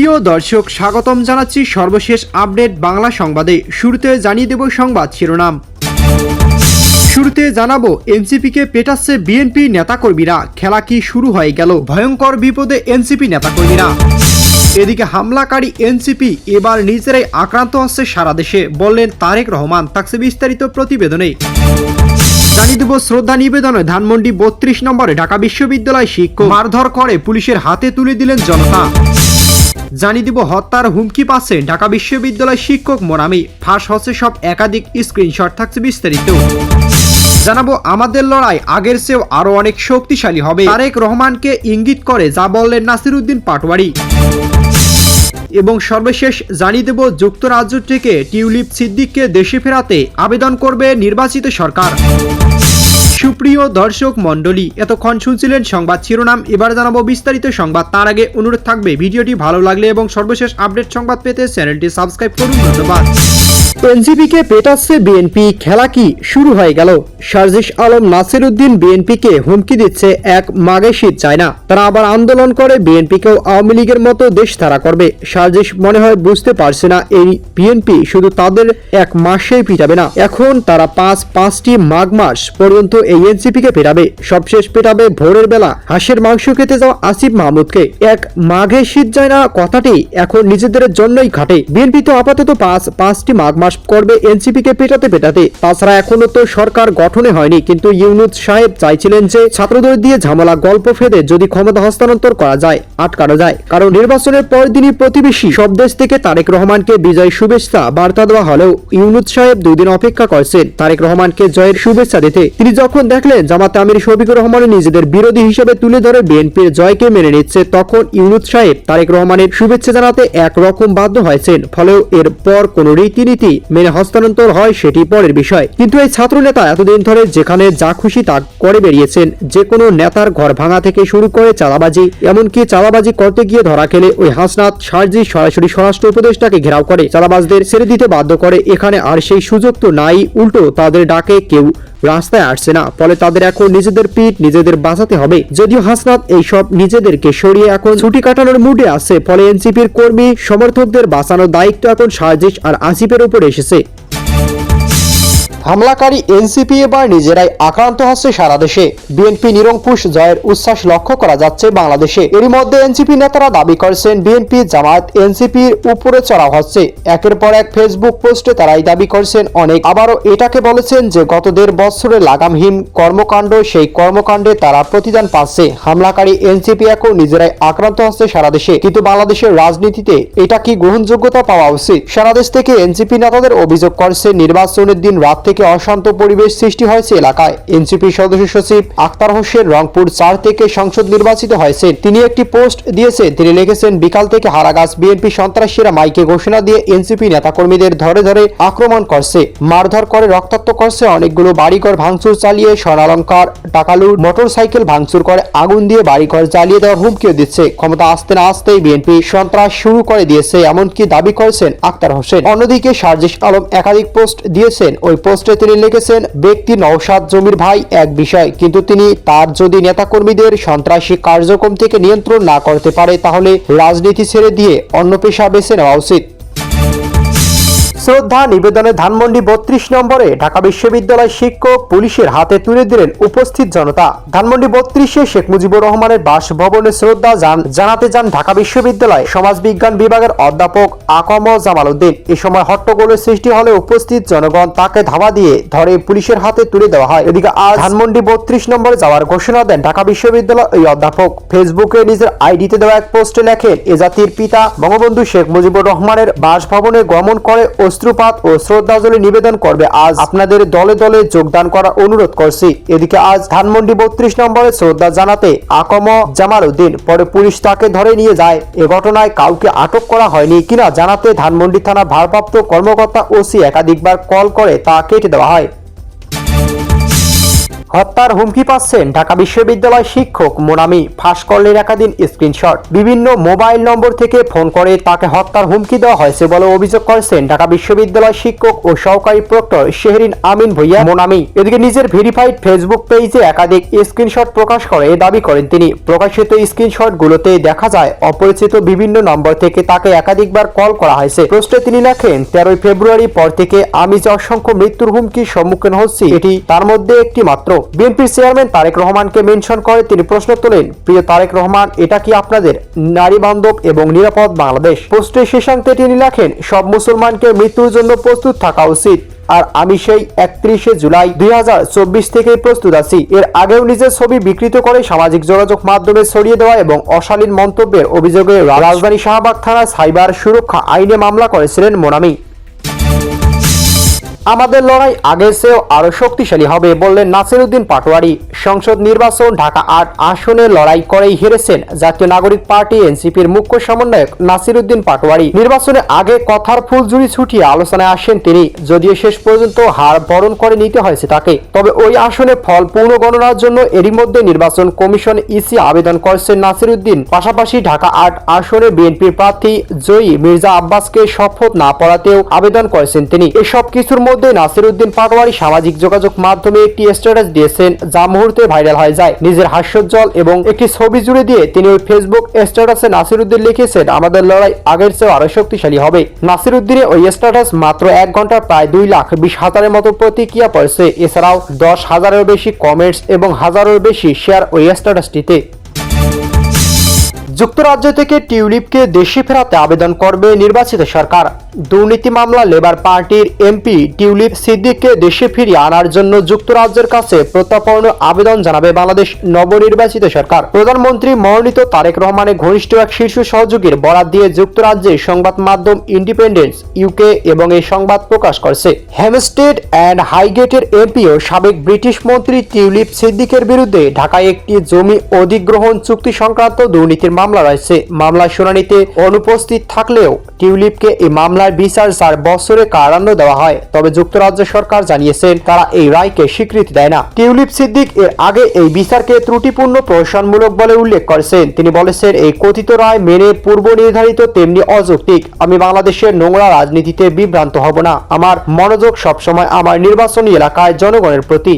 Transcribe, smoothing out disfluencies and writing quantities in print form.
সুপ্রিয় দর্শক, স্বাগতম জানাচ্ছি সর্বশেষ আপডেট বাংলা সংবাদে। শুরুতে জানিয়ে দেব সংবাদ শিরোনাম। শুরুতে জানাবো, এনসিপিকে পেটাচ্ছে বিএনপি নেতাকর্মীরা, খেলা কি শুরু হয়ে গেল? ভয়ঙ্কর বিপদে এনসিপি নেতাকর্মীরা। এদিকে হামলাকারী এনসিপি এবার নিজেরাই আক্রান্ত হচ্ছে সারা দেশে, বললেন তারেক রহমান। থাকছে বিস্তারিত প্রতিবেদনে। জানিয়ে দেব, শ্রদ্ধা নিবেদনে ধানমন্ডি 32 নম্বরে ঢাকা বিশ্ববিদ্যালয় শিক্ষক মারধর করে পুলিশের হাতে তুলে দিলেন জনতা। জানিয়ে দিব, হত্যার হুমকি পাচ্ছেন ঢাকা বিশ্ববিদ্যালয় শিক্ষক মোনামি। ফাঁস হচ্ছে সব একাধিক স্ক্রিনশট। থাকছে বিস্তারিত। জানাবো, আমাদের লড়াই আগের চেয়েও আরো অনেক শক্তিশালী হবে, তারেক রহমানকে ইঙ্গিত করে যা বললেন নাসিরউদ্দিন পাটোয়ারি। এবং সর্বশেষ জানিয়ে দেব, যুক্তরাজ্য থেকে টিউলিপ সিদ্দিককে দেশে ফেরাতে আবেদন করবে নির্বাচিত সরকার। সুপ্রিয় দর্শক মণ্ডলী, এতক্ষণ শুনছিলেন সংবাদ শিরোনাম। এবার জানাবো বিস্তারিত সংবাদ। তার আগে অনুরোধ থাকবে, ভিডিওটি ভালো লাগলে এবং সর্বশেষ আপডেট সংবাদ পেতে চ্যানেলটি সাবস্ক্রাইব করুন। ধন্যবাদ। এনসিপিকে পেটাচ্ছে বিএনপি, খেলা কি শুরু হয়ে গেল? সার্জিস আলম নাসিরউদ্দিন বিএনপিকে হুমকি দিচ্ছে, এক মাঘে শীত চায় না, তারা আবার আন্দোলন করে বিএনপিকেও আওয়ামী লীগের মতো দেশ তাড়া করবে। সার্জিস মনে হয় বুঝতে পারছে না, এই বিএনপি শুধু তাদের এক মাসেই পিটাবে না, এখন তারা পাঁচটি মাঘ মাস পর্যন্ত এই এনসিপিকে পেটাবে। সবশেষ পেটাবে ভোরের বেলা হাঁসের মাংস খেতে যাওয়া আসিফ মাহমুদকে। এক মাঘে শীত যায় না কথাটি এখন নিজেদের জন্যই খাটে। বিএনপি তো আপাতত পাঁচটি মাঘ মাস করবে এনসিপিকে পেটাতে পেটাতে। তাছাড়া এখনো তো সরকার গঠনে হয়নি, কিন্তু ইউনূস সাহেব চাইছিলেন যে ছাত্রদের দিয়ে ঝামেলা গল্প ফেদে যদি ক্ষমতা হস্তান্তর করা যায়, আটকানো যায়। কারণ নির্বাচনের পর দিনই প্রতিবেশী সব দেশ থেকে তারেক রহমানকে বিজয় শুভেচ্ছা বার্তা দেওয়া হলেও ইউনূস সাহেব 2 দিন অপেক্ষা করছেন তারেক রহমানকে জয়ের শুভেচ্ছা দিতে। তিনি যখন দেখলেন জামাতে আমির শফিকুর রহমানের নিজেদের বিরোধী হিসেবে তুলে ধরে বিএনপির জয়কে মেনে নিচ্ছে, তখন ইউনূস সাহেব তারেক রহমানের শুভেচ্ছা জানাতে একরকম বাধ্য হয়েছেন। ফলেও এরপর কোন রীতিনীতি মেনে হস্তান্তর হয় সেটি পরের বিষয়। কিন্তু এই ছাত্র নেতা এতদিন ধরে যেখানে যা খুশি তা করে বেরিয়েছেন। যে কোনো নেতার ঘর ভাঙা থেকে শুরু করে চাঁদাবাজি, এমনকি চাঁদাবাজি করতে গিয়ে ধরা খেলে ওই হাসনাত সার্জিস সরাসরি স্বরাষ্ট্র উপদেষ্টাকে ঘেরাও করে চাঁদাবাজদের ছেড়ে দিতে বাধ্য করে। এখানে আর সেই সুযোগ তো নাই, উল্টো তাদের ডাকে কেউ রাস্তায় আসছে না। ফলে তাদের এখন নিজেদের পিঠ নিজেদের বাঁচাতে হবে। যদিও হাসনাত এইসব নিজেদেরকে সরিয়ে এখন ছুটি কাটানোর মুডে আছে, ফলে এনসিপির কর্মী সমর্থকদের বাঁচানোর দায়িত্ব এখন সার্জিস আর আসিফের উপর এসেছে। হামলাকারী এনসিপি এবার নিজেরাই আক্রান্ত হচ্ছে সারা দেশে। বিএনপি নিরঙ্কুশ জয়ের উচ্ছ্বাস লক্ষ্য করা যাচ্ছে বাংলাদেশে। এরই মধ্যে এনসিপি নেতারা দাবি করছেন বিএনপি জামাত এনসিপির উপরে চড়া হচ্ছে। একের পর এক ফেসবুক পোস্টে তারাই দাবি করছেন অনেক। আবারও এটাকে বলেছেন যে গত 1.5 বছরের লাগামহীন কর্মকাণ্ড, সেই কর্মকাণ্ডে তারা প্রতিদান পাচ্ছে। হামলাকারী এনসিপি এখন নিজেরাই আক্রান্ত হচ্ছে সারা দেশে। কিন্তু বাংলাদেশের রাজনীতিতে এটা কি গ্রহণযোগ্যতা পাওয়া উচিত? সারা দেশ থেকে এনসিপি নেতাদের অভিযোগ করছে নির্বাচনের দিন রাত থেকে অশান্ত পরিবেশ সৃষ্টি হয়েছে এলাকায়। এনসিপি সদস্য সচিব আখতার হোসেন রংপুর 4 থেকে সংসদ নির্বাচিত হয়েছেন। তিনি একটি পোস্ট দিয়েছেন। তিনি লিখেছেন, বিকাল থেকে হারাগাছ বিএনপি সন্ত্রাসীরা মাইকে ঘোষণা দিয়ে এনসিপি নেতাকর্মীদের ধরে ধরে আক্রমণ করছে, মারধর করে রক্তাক্ত করছে। অনেকগুলো বাড়িঘর ভাঙচুর চালিয়ে স্বর্ণালংকার, টাকা লুট, মোটরসাইকেল ভাঙচুর করে আগুন দিয়ে বাড়িঘর জ্বালিয়ে দেওয়ার হুমকিও দিচ্ছে। ক্ষমতা আসতে না আসতেই বিএনপি সন্ত্রাস শুরু করে দিয়েছে, এমনকি দাবি করেছেন আখতার হোসেন। অন্যদিকে সার্জিস আলম একাধিক পোস্ট দিয়েছেন। ওই পোস্টে তিনি লিখেছেন, ব্যক্তি নওশাদ জমির ভাই এক বিষয়, কিন্তু তিনি তার যদি নেতাকর্মীদের সন্ত্রাসী কার্যক্রম থেকে নিয়ন্ত্রণ না করতে পারে, তাহলে রাজনীতি ছেড়ে দিয়ে অন্য পেশা বেছে নেওয়া উচিত। শ্রদ্ধা নিবেদনে ধানমন্ডি 32 নম্বরে ঢাকা বিশ্ববিদ্যালয় শিক্ষক পুলিশের হাতে তুলে দিলেন উপস্থিত জনতা। ধানমন্ডি 32-এ শেখ মুজিবুর রহমানের বাসভবনে শ্রদ্ধা জানাতে যান ঢাকা বিশ্ববিদ্যালয় সমাজবিজ্ঞান বিভাগের অধ্যাপক আকম জামাল উদ্দিন। এ সময় হট্টগোলের সৃষ্টি হলে উপস্থিত জনগণ তাকে ধাওয়া দিয়ে ধরে পুলিশের হাতে তুলে দেওয়া হয়। এদিকে আজ ধানমন্ডি 32 নম্বরে যাওয়ার ঘোষণা দেন ঢাকা বিশ্ববিদ্যালয় এই অধ্যাপক। ফেসবুকে নিজের আইডিতে দেওয়া এক পোস্টে লেখেন, এ জাতির পিতা বঙ্গবন্ধু শেখ মুজিবুর রহমানের বাসভবনে গমন করে অশ্রুপাত ও শ্রদ্ধাঞ্জলি নিবেদন করবে। আজ আপনাদের দলে দলে যোগদান করার অনুরোধ করছি। এদিকে আজ ধানমন্ডি 32 নম্বরে শ্রদ্ধা জানাতে আকম জামাল উদ্দিন, পরে পুলিশ তাকে ধরে নিয়ে যায়। এ ঘটনায় কাউকে আটক করা হয়নি কিনা জানাতে ধানমন্ডি থানা ভারপ্রাপ্ত কর্মকর্তা ওসি একাধিকবার কল করে তা কেটে দেওয়া হয়। হত্যার হুমকি পাচ্ছেন ঢাকা বিশ্ববিদ্যালয় শিক্ষক মোনামি। ফাঁস করলেন একাধিক স্ক্রিনশট। বিভিন্ন মোবাইল নম্বর থেকে ফোন করে তাকে হত্যার হুমকি দেওয়া হয়েছে বলে অভিযোগ করেছেন ঢাকা বিশ্ববিদ্যালয় শিক্ষক ও সহকারী প্রক্টর শেহরিন আমিন ভুইয়া মোনামি। এদিকে নিজের ভেরিফাইড ফেসবুক পেজে একাধিক স্ক্রিনশট প্রকাশ করে দাবি করেন তিনি। প্রকাশিত স্ক্রিনশটগুলোতে দেখা যায় অপরিচিত বিভিন্ন নম্বর থেকে তাকে একাধিকবার কল করা হয়েছে। পোস্টে তিনি লেখেন, 13 ফেব্রুয়ারি পর থেকে আমি যে অসংখ্য মৃত্যুর হুমকির সম্মুখীন হচ্ছি এটি তার মধ্যে একটি মাত্র। বিএনপির চেয়ারম্যান তারেক রহমানকে মেনশন করে তিনি প্রশ্ন তোলেন, প্রিয় তারেক রহমান, এটা কি আপনাদের নারী বান্ধব এবং নিরাপদ বাংলাদেশ? পোস্টের শেষান্তে তিনি লেখেন, সব মুসলমানকে মৃত্যুর জন্য প্রস্তুত থাকা উচিত, আর আমি সেই 31 জুলাই 2024 থেকে প্রস্তুত আছি। এর আগেও নিজের ছবি বিকৃত করে সামাজিক যোগাযোগ মাধ্যমে ছড়িয়ে দেওয়া এবং অশালীন মন্তব্যের অভিযোগে রাজধানী শাহবাগ থানায় সাইবার সুরক্ষা আইনে মামলা করেছিলেন মোনামি। আমাদের লড়াই আগের চেয়েও আরো শক্তিশালী হবে বললেন নাসিরউদ্দিন পাটোয়ারি। সংসদ নির্বাচন ঢাকা 8 আসনে লড়াই করেই হেরেছেন জাতীয় নাগরিক পার্টি এনসিপির মুখ্য সমন্বয়ক নাসিরউদ্দিন পাটোয়ারি। নির্বাচনের আগে কথার ফুলঝুরি ছুটিয়ে আলোচনায় আসেন তিনি, যদিও শেষ পর্যন্ত হার বরণ করে নিতে হয়েছে তাকে। তবে ওই আসনে ফল পুনর্গণনার জন্য এরই মধ্যে নির্বাচন কমিশন ইসি আবেদন করেছেন নাসিরউদ্দিন। পাশাপাশি ঢাকা 8 আসনে বিএনপির প্রার্থী জয়ী মির্জা আব্বাসকে শপথ না পড়াতেও আবেদন করেছেন তিনি। এসব কিছুর মধ্যে নাসিরউদ্দিন পাটোয়ারি সামাজিক যোগাযোগ মাধ্যমে একটি স্ট্যাটাস দিয়েছেন যা মুহূর্তে ভাইরাল হয়ে যায়। নিজের হাস্যোজ্জ্বল এবং একটি ছবি জুড়ে দিয়ে তিনি ওই ফেসবুক স্ট্যাটাসে নাসিরউদ্দিন লিখেছেন, আমাদের লড়াই আগের চেয়েও আরো শক্তিশালী হবে। নাসিরউদ্দিনের ওই স্ট্যাটাস মাত্র 1 ঘন্টায় প্রায় 2,20,000-এর মতো প্রতিক্রিয়া পড়েছে। এছাড়াও 10,000-এরও বেশি কমেন্টস এবং হাজারেরও বেশি শেয়ার ওই স্ট্যাটাসটিতে। যুক্তরাজ্য থেকে টিউলিপকে দেশে ফেরাতে আবেদন করবে নির্বাচিত সরকার। দুর্নীতি মামলা লেবার পার্টির এমপি টিউলিপ সিদ্দিককে দেশে ফিরিয়ে আনার জন্য যুক্তরাজ্যের কাছে প্রত্যার্পণ আবেদন জানাবে বাংলাদেশ নবনির্বাচিত সরকার। প্রধানমন্ত্রী মনোনীত তারেক রহমানের ঘনিষ্ঠ এক শীর্ষ সহযোগীর বরাত দিয়ে যুক্তরাজ্যের সংবাদ মাধ্যম ইন্ডিপেন্ডেন্স ইউকে এবং এই সংবাদ প্রকাশ করেছে। হ্যামস্টেড অ্যান্ড হাইগেটের এমপি ও সাবেক ব্রিটিশ মন্ত্রী টিউলিপ সিদ্দিকের বিরুদ্ধে ঢাকায় একটি জমি অধিগ্রহণ চুক্তি সংক্রান্ত দুর্নীতির মামলা রয়েছে। মামলার শুনানিতে অনুপস্থিত থাকলেও টিউলিপকে এই মামলার বিচার 4 বছরের কারাদণ্ড দেওয়া হয়। তবে যুক্তরাজ্য সরকার জানিয়েছেন তারা এই রায়কে স্বীকৃতি দেয় না। টিউলিপ সিদ্দিক এর আগে এই বিচারকে ত্রুটিপূর্ণ প্রহসনমূলক বলে উল্লেখ করেছেন। তিনি বলেছেন, এই কথিত রায় মেনে পূর্ব নির্ধারিত তেমনি অযৌক্তিক। আমি বাংলাদেশের নোংরা রাজনীতিতে বিভ্রান্ত হব না। আমার মনোযোগ সবসময় আমার নির্বাচনী এলাকায় জনগণের প্রতি।